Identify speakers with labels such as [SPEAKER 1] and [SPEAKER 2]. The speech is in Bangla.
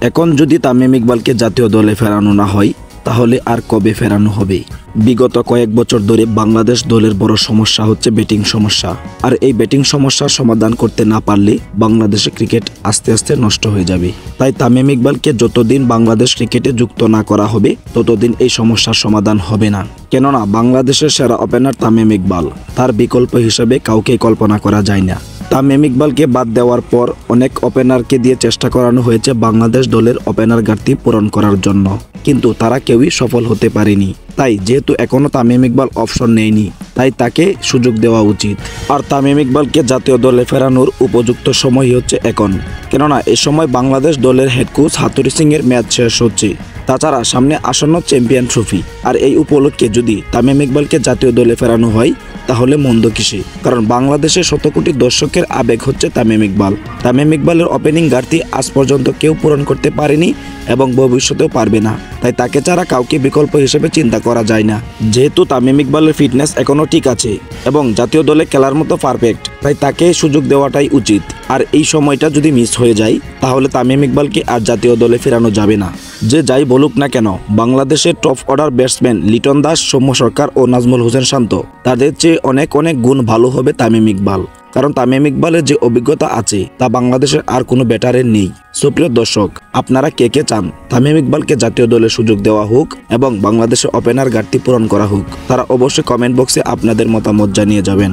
[SPEAKER 1] এখন যদি তামিম ইকবালকে জাতীয় দলে ফেরানো না হয় তাহলে আর কবে ফেরানো হবে? বিগত কয়েক বছর ধরে বাংলাদেশ দলের বড় সমস্যা হচ্ছে ব্যাটিং সমস্যা। আর এই ব্যাটিং সমস্যার সমাধান করতে না পারলে বাংলাদেশের ক্রিকেট আস্তে আস্তে নষ্ট হয়ে যাবে। তাই তামিম ইকবালকে যতদিন বাংলাদেশ ক্রিকেটে যুক্ত না করা হবে ততদিন এই সমস্যার সমাধান হবে না। কেননা বাংলাদেশের সেরা ওপেনার তামিম ইকবাল, তার বিকল্প হিসেবে কাউকে কল্পনা করা যায় না। তামিম ইকবালকে বাদ দেওয়ার পর অনেক ওপেনারকে দিয়ে চেষ্টা করানো হয়েছে বাংলাদেশ দলের ওপেনার ঘাটতি পূরণ করার জন্য, কিন্তু তারা কেউই সফল হতে পারেনি। তাই যেহেতু এখনো তামিম ইকবাল অপশন নেয়নি, তাই তাকে সুযোগ দেওয়া উচিত। আর তামিম ইকবালকে জাতীয় দলে ফেরানোর উপযুক্ত সময় হচ্ছে এখন, কেননা এ সময় বাংলাদেশ দলের হেড কোচ হাতুড়ি সিং এর ম্যাচ শেষ হচ্ছে। তাছাড়া সামনে আসন্ন চ্যাম্পিয়ন ট্রফি, আর এই উপলক্ষে যদি তামিম ইকবালকে জাতীয় দলে ফেরানো হয় তাহলে মন্দ কিসে? কারণ বাংলাদেশের শত কোটি দর্শকের আবেগ হচ্ছে তামিম ইকবাল। তামিম ইকবালের ওপেনিং ঘাটতি আজ পর্যন্ত কেউ পূরণ করতে পারেনি এবং ভবিষ্যতেও পারবে না। তাই তাকে ছাড়া কাউকে বিকল্প হিসেবে চিন্তা করা যায় না। যেহেতু তামিম ইকবালের ফিটনেস এখনো ঠিক আছে এবং জাতীয় দলে খেলার মতো পারফেক্ট, তাই তাকে সুযোগ দেওয়াটাই উচিত। আর এই সময়টা যদি মিস হয়ে যায় তাহলে তামিম ইকবালকে আর জাতীয় দলে ফেরানো যাবে না। যে যাই বলুক না কেন, বাংলাদেশের top order batsman Liton Das, Soumya Sarkar ও নাজমুল হোসেন শান্ত, তাদের চেয়ে অনেক অনেক গুণ ভালো হবে তামিম ইকবাল। কারণ তামিম ইকবালের যে অভিজ্ঞতা আছে তা বাংলাদেশের আর কোনো ব্যাটারের নেই। সুপ্রিয় দর্শক, আপনারা কে কে চান তামিম ইকবালকে জাতীয় দলে সুযোগ দেওয়া হোক এবং বাংলাদেশের ওপেনার ঘাটতি পূরণ করা হোক? তারা অবশ্যই কমেন্ট বক্সে আপনাদের মতামত জানিয়ে যাবেন।